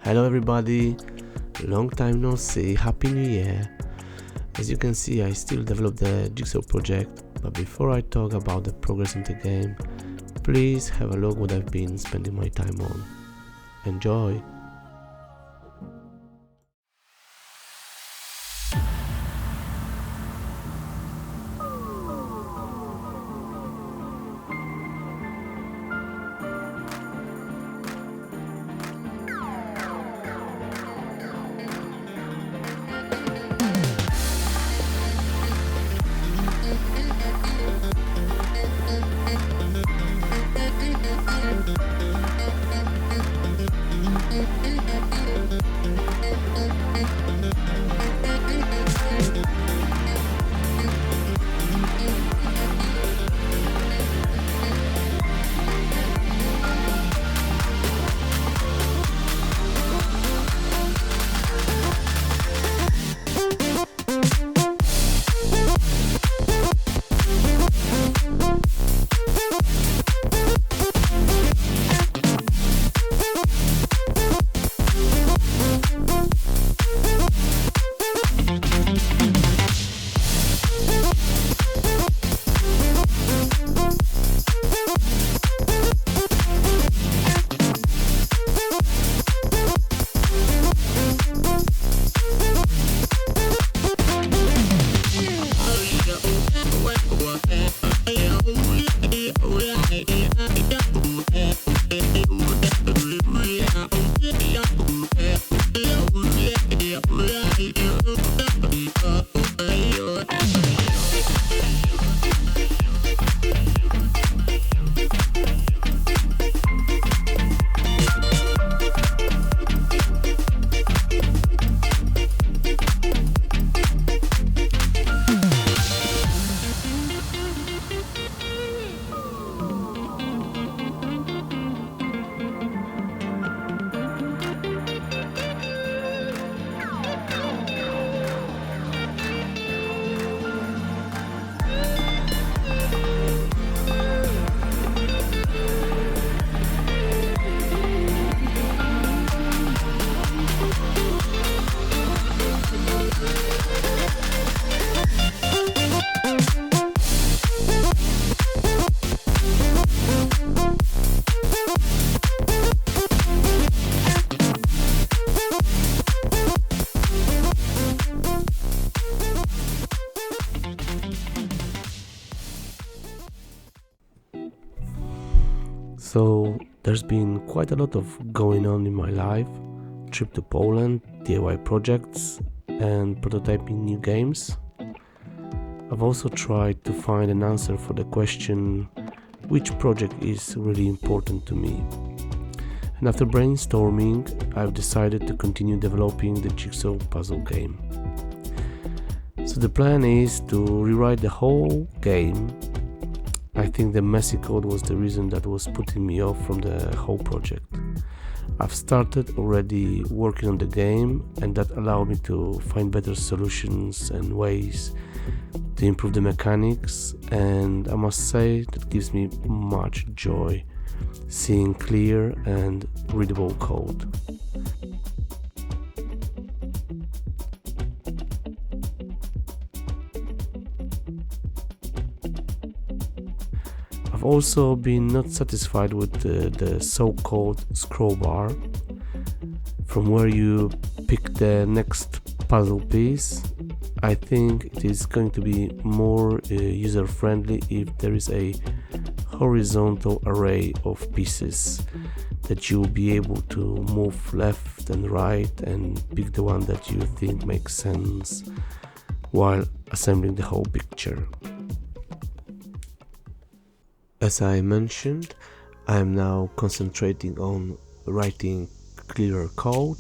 Hello everybody, long time no see, happy new year. As you can see, I still develop the Jigsaw project, but before I talk about the progress in the game, please have a look what I've been spending my time on. Enjoy! So there's been quite a lot of going on in my life: trip to Poland, DIY projects, and prototyping new games. I've also tried to find an answer for the question, which project is really important to me? And after brainstorming, I've decided to continue developing the Jigsaw puzzle game. So the plan is to rewrite the whole game. I think the messy code was the reason that was putting me off from the whole project. I've started already working on the game, and that allowed me to find better solutions and ways to improve the mechanics, and I must say that gives me much joy seeing clear and readable code. I've also been not satisfied with the so-called scroll bar, from where you pick the next puzzle piece. I think it is going to be more user-friendly if there is a horizontal array of pieces that you'll be able to move left and right and pick the one that you think makes sense while assembling the whole picture. As I mentioned, I am now concentrating on writing clearer code,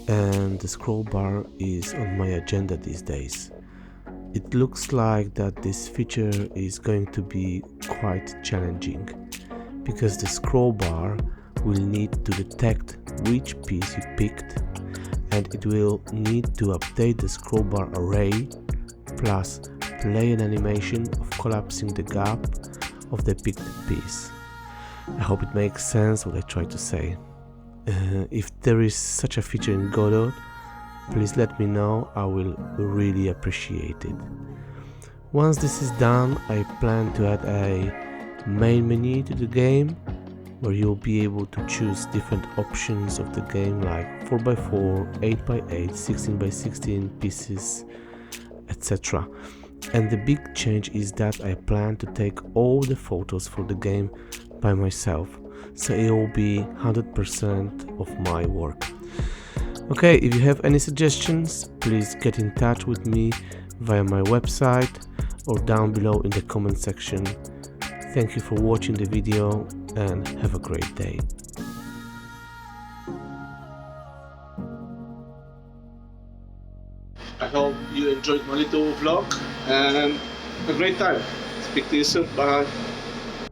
and the scroll bar is on my agenda these days. It looks like that this feature is going to be quite challenging, because the scroll bar will need to detect which piece you picked, and it will need to update the scroll bar array, plus play an animation of collapsing the gap of the picked piece. I hope it makes sense what I try to say. If there is such a feature in Godot, please let me know, I will really appreciate it. Once this is done, I plan to add a main menu to the game, where you'll be able to choose different options of the game like 4x4, 8x8, 16x16 pieces, etc. And the big change is that I plan to take all the photos for the game by myself, so it will be 100% of my work. Okay, if you have any suggestions, please get in touch with me via my website or down below in the comment section. Thank you for watching the video and have a great day. I hope you enjoyed my little vlog and a great time. Speak to you soon. Bye.